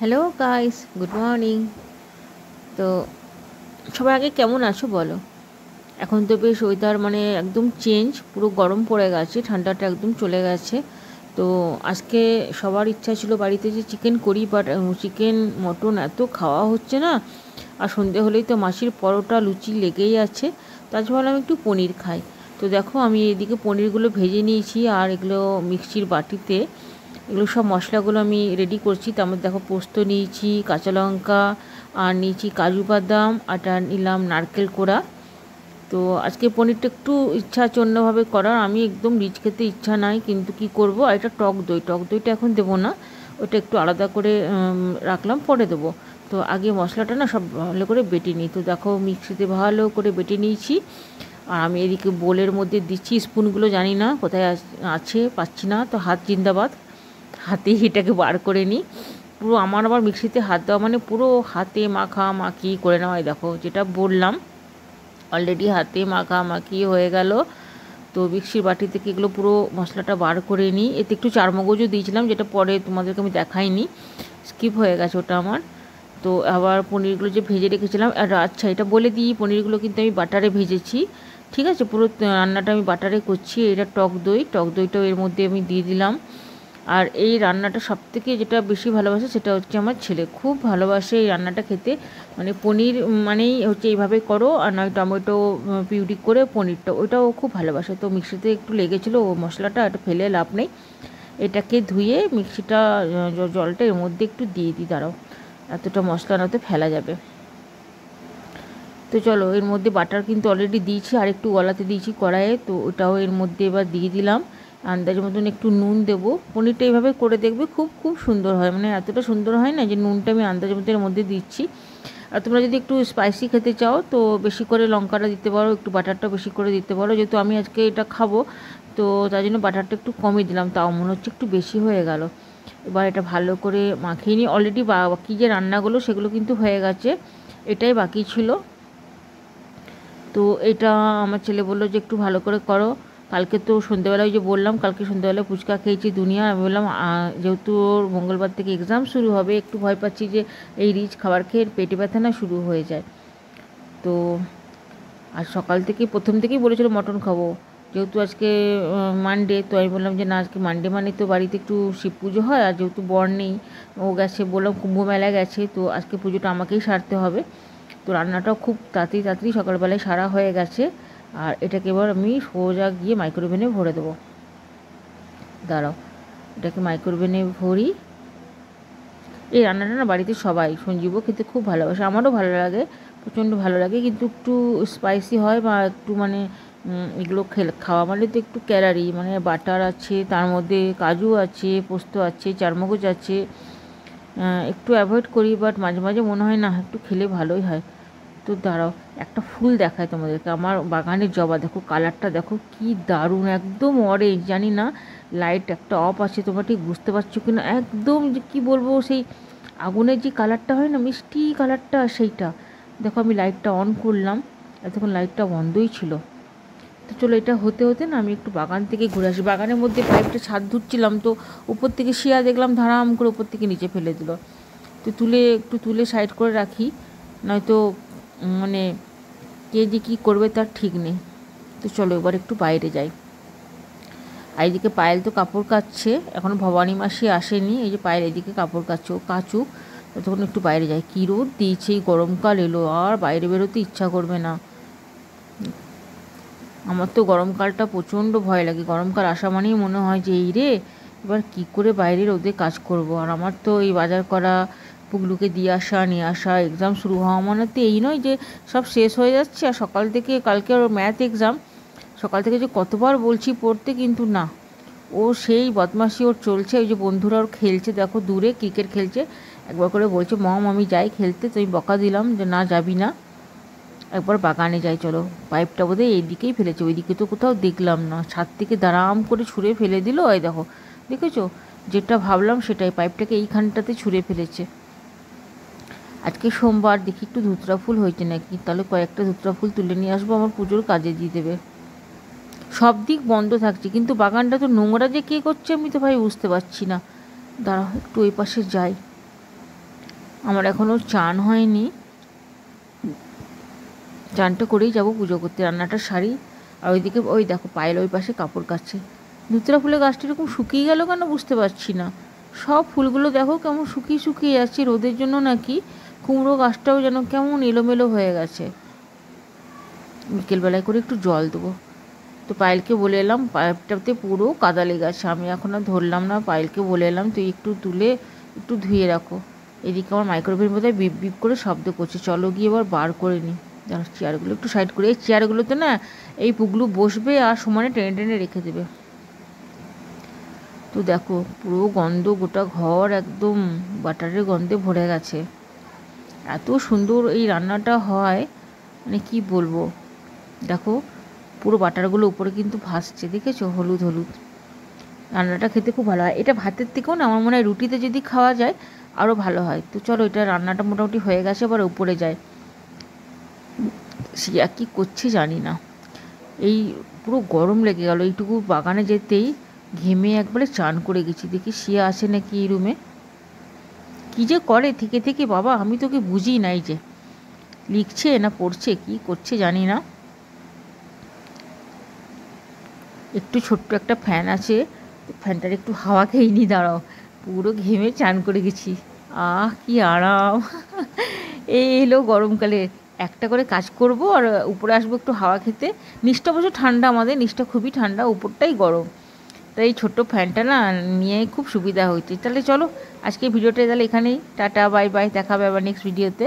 Hello guys, good morning. তো সবার আগে কেমন আছো বলো? এখন তো বেশ ওয়েদার মানে একদম চেঞ্জ, পুরো গরম পড়ে গেছে, ঠান্ডাটা একদম চলে গেছে। তো আজকে সবার ইচ্ছা ছিল বাড়িতে যে চিকেন করি, বাট চিকেন মটন এত খাওয়া হচ্ছে না। আর সন্ধে হলেই তো মাসির পরোটা লুচি লেগেই আছে। তার জন্য আমি একটু পনির খাই। তো দেখো আমি এদিকে পনিরগুলো ভেজে নিয়েছি, আর এগুলো মিক্সির বাটিতে এগুলো সব মশলাগুলো আমি রেডি করছি। তার মধ্যে দেখো পোস্ত নিয়েছি, কাঁচা লঙ্কা, আর নিয়েছি কাজু বাদাম, আর নিলাম নারকেল কোড়া। তো আজকে পনিরটা একটু ইচ্ছা আছে অন্যভাবে করার। আমি একদম রিচ খেতে ইচ্ছা নাই, কিন্তু কি করব। আর এটা টক দইটা এখন দেবো না, ওটা একটু আলাদা করে রাখলাম, পরে দেবো। তো আগে মশলাটা না সব ভালো করে বেটে নিই। তো দেখো মিক্সিতে ভালো করে বেটে নিয়েছি। আর আমি এদিকে বোলের মধ্যে দিচ্ছি, স্পুনগুলো জানি না কোথায় আছে, পাচ্ছি না। তো হাত জিন্দাবাদ, হাতেই এটাকে বার করে নিই। পুরো আমার আবার মিক্সিতে হাত দেওয়া মানে পুরো হাতে মাখি করে নেওয়াই, দেখো যেটা বললাম অলরেডি হাতে মাখামাখি হয়ে গেল। তো মিক্সির বাটি থেকে এগুলো পুরো মশলাটা বার করে নিই। এতে একটু চারমগজও দিয়েছিলাম, যেটা পরে তোমাদেরকে আমি দেখাইনি, স্কিপ হয়ে গেছে ওটা আমার। তো আবার পনিরগুলো যে ভেজে রেখেছিলাম, আর আচ্ছা এটা বলে দিই, পনিরগুলো কিন্তু আমি বাটারে ভেজেছি। ঠিক আছে, পুরো রান্নাটা আমি বাটারে করছি। এটা টক দইটাও এর মধ্যে আমি দিয়ে দিলাম। আর এই রান্নাটা সবথেকে যেটা বেশি ভালোবাসে সেটা হচ্ছে আমার ছেলে, খুব ভালোবাসে এই রান্নাটা খেতে। মানে পনির মানেই হচ্ছে এইভাবে করো, আর নয় টমেটো পিউরি করে পনিরটা, ওইটাও খুব ভালোবাসে। তো মিক্সিতে একটু লেগেছিলো ও মশলাটা, এটা ফেলে লাভ নেই। এটাকে ধুয়ে মিক্সিটা জলটা এর মধ্যে একটু দিয়ে দিই, দাঁড়াও, এতটা মশলা না তো ফেলা যাবে। তো চলো, এর মধ্যে বাটার কিন্তু অলরেডি দিয়েছি, আর একটু গলাতে দিয়েছি কড়াইয়ে, তো ওটাও এর মধ্যে এবার দিয়ে দিলাম। আন্দাজ মতন একটু নুন দেবো। পনিরটা এইভাবে করে দেখবে, খুব খুব সুন্দর হয়, মানে এতটা সুন্দর হয় না, যে নুনটা আমি আন্দাজ মতো এর মধ্যে দিচ্ছি। আর তোমরা যদি একটু স্পাইসি খেতে চাও তো বেশি করে লঙ্কাটা দিতে পারো, একটু বাটারটা বেশি করে দিতে পারো। যেহেতু আমি আজকে এটা খাবো, তো তার জন্য বাটারটা একটু কমই দিলাম, তাও মনে হচ্ছে একটু বেশি হয়ে গেল। এবার এটা ভালো করে মাখিয়ে নিই। অলরেডি বাকি যে রান্নাগুলো সেগুলো কিন্তু হয়ে গেছে, এটাই বাকি ছিল। তো এটা আমার ছেলে বললো যে একটু ভালো করে করো। কালকে তো সন্ধ্যেবেলায় ওই যে বললাম, কালকে সন্ধ্যেবেলায় ফুচকা খেয়েছি দুনিয়া। আমি বললাম যেহেতু ওর মঙ্গলবার থেকে এক্সাম শুরু হবে, একটু ভয় পাচ্ছি যে এই রিচ খাবার খেয়ে পেটে ব্যথা না শুরু হয়ে যায়। তো আর সকাল থেকে প্রথম থেকেই বলেছিল মটন খাবো, যেহেতু আজকে মানডে। তো আমি বললাম যে না, আজকে মানডে মানে তো বাড়িতে একটু শিব পুজো হয়, আর যেহেতু বর নেই, ও গেছে বললাম কুম্ভ মেলায় গেছে, তো আজকে পুজোটা আমাকেই সারতে হবে। তো রান্নাটাও খুব তাড়াতাড়ি তাড়াতাড়ি সকালবেলায় সারা হয়ে গেছে। আর এটাকে এবার আমি সোজা গিয়ে মাইক্রোওভেনে ভরে দেবো, দাঁড়াও, এটাকে মাইক্রোওভেনে ভরি। এই রান্নাটা না বাড়িতে সবাই, সঞ্জীবও খেতে খুব ভালোবাসে, আমারও ভালো লাগে, প্রচণ্ড ভালো লাগে, কিন্তু একটু স্পাইসি হয় বা একটু মানে এগুলো খাওয়া মানে তো একটু ক্যালারি, মানে বাটার আছে, তার মধ্যে কাজু আছে, পোস্ত আছে, চারমগজ আছে, একটু অ্যাভয়েড করি, বাট মাঝে মাঝে মনে হয় না একটু খেলে ভালোই হয়। তো দাঁড়াও, একটা ফুল দেখায় তোমাদেরকে, আমার বাগানের জবা, দেখো কালারটা দেখো কি দারুণ, একদম অরেঞ্জ। জানি না লাইট একটা অফ আছে, তোমরা ঠিক বুঝতে পারছো কিনা, একদম যে কী বলবো, সেই আগুনের যে কালারটা হয় না, মিষ্টি কালারটা, সেইটা। দেখো আমি লাইটটা অন করলাম, এতক্ষণ লাইটটা বন্ধই ছিল। তো চলো, এটা হতে হতে না আমি একটু বাগান থেকে ঘুরে আসি। বাগানের মধ্যে পাইপটা ছাদ ধুচ্ছিলাম, তো উপর থেকে শিয়া দেখলাম ধারাম করে উপর থেকে নিচে ফেলে দিল। তো একটু তুলে সাইড করে রাখি, নয়তো মানে কে যে কী করবে তার ঠিক নেই। তো চলো এবার একটু বাইরে যাই। আর এদিকে পায়েল তো কাপড় কাচ্ছে, এখনও ভবানী মাসি আসেনি, এই যে পায়েল এদিকে কাপড় কাচ্ছে, ও কাচুক, ততক্ষণ একটু বাইরে যাই। কী রোদ দিয়েছে, এই গরমকাল এলো, আর বাইরে বেরোতে ইচ্ছা করবে না। আমার তো গরমকালটা প্রচণ্ড ভয় লাগে, গরমকাল আসা মানেই মনে হয় যে এই রে, এবার কী করে বাইরে রোদে কাজ করব। আর আমার তো এই বাজার করা, পুগলুকে দিয়ে আসা নিয়ে আসা, এক্সাম শুরু হওয়া মানে তো এই নয় যে সব শেষ হয়ে যাচ্ছে। আর সকাল থেকে কালকে ওর ম্যাথ এক্সাম, সকাল থেকে যে কতবার বলছি পড়তে, কিন্তু না, ও সেই বদমাশি ওর চলছে। ওই যে বন্ধুরা ওর খেলছে, দেখো দূরে ক্রিকেট খেলছে, একবার করে বলছে মম আমি যাই খেলতে, তো আমি বকা দিলাম যে না যাবি না, একবার বাগানে যাই চলো। পাইপটা বোধহয় এইদিকেই ফেলেছে, ওইদিকে তো কোথাও দেখলাম না, ছাদ থেকে দাঁড়াম করে ছুঁড়ে ফেলে দিল। ওই দেখো, দেখেছো, যেটা ভাবলাম সেটাই, পাইপটাকে এইখানটাতে ছুঁড়ে ফেলেছে। আজকে সোমবার, দেখি একটু ধুতরা ফুল হয়েছে নাকি, তাহলে কয়েকটা ধুতরা ফুল তুলে নিয়ে আসবো, আমার পুজোর কাজে দিয়ে দেবে। সব দিক বন্ধ থাকছে, কিন্তু বাগানটা তো নোংরা যে কে করছে আমি তো ভাই বুঝতে পারছি না। দাঁড়াও একটু ওই পাশে যাই। আমার এখনও চান হয়নি, চানটা করেই যাবো পুজো করতে। রান্নাটা সারি। আর ওইদিকে ওই দেখো পায়েল ওই পাশে কাপড় কাচ্ছে। ধুতরা ফুলের গাছটা এরকম শুকিয়ে গেল কেন বুঝতে পারছি না। সব ফুলগুলো দেখো কেমন শুকিয়ে শুকিয়ে যাচ্ছে, রোদের জন্য নাকি কুমড়ো গাছটাও যেন কেমন এলোমেলো হয়ে গেছে। বিকেলবেলায় করে একটু জল দেবো। তো পায়েলকে বলে এলাম, পাইপটাতে পুরো কাদা লেগে গেছে, আমি এখন আর ধরলাম না। পায়েলকে বলে এলাম তুই একটু তুলে একটু ধুয়ে রাখো। এদিকে আমার মাইক্রোওভেন বোধহয় বিপ বিপ করে শব্দ করছে, চলো গিয়ে এবার বার করে নিই। যেন চেয়ারগুলো একটু সাইড করে, এই চেয়ারগুলোতে না এই পুগলু বসবে আর সমানে টেনে টেনে রেখে দেবে। তো দেখো পুরো গন্ধ, গোটা ঘর একদম বাটারের গন্ধে ভরে গেছে। এত সুন্দর এই রান্নাটা হয়, মানে কি বলবো। দেখো পুরো বাটারগুলো উপরে কিন্তু ভাসছে, দেখেছো, হলুদ হলুদ। রান্নাটা খেতে খুব ভালো হয়। এটা ভাতের থেকেও না আমার মনে হয় রুটিতে যদি খাওয়া যায় আরও ভালো হয়। তো চলো, এটা রান্নাটা মোটামুটি হয়ে গেছে, আবার উপরে যায়। শিয়া কী করছে জানি না, এই পুরো গরম লেগে গেল। এইটুকু বাগানে যেতেই ঘেমে একবারে চান করে গেছি। দেখি শিয়া আসে নাকি এই রুমে। কী যে করে থেকে থেকে বাবা, আমি তোকে বুঝি নাই, যে লিখছে না পড়ছে কি করছে জানি না। একটু ছোট্ট একটা ফ্যান আছে, ফ্যানটার একটু হাওয়া খেয়ে নি, দাঁড়াও। পুরো ঘেমে চান করে গেছি। আহ কি আরাম। এই এলো গরমকালে একটা করে কাজ করব আর উপরে আসবো একটু হাওয়া খেতে। নিচটা অবশ্য ঠান্ডা, আমাদের নিচটা খুবই ঠান্ডা, উপরটাই গরম। তাই এই ছোট্ট ফ্যানটা না নিয়ে খুব সুবিধা হয়েছে। তাহলে চলো আজকে ভিডিওটা তাহলে এখানেই, টাটা বাই বাই, দেখা হবে আবার নেক্সট ভিডিওতে।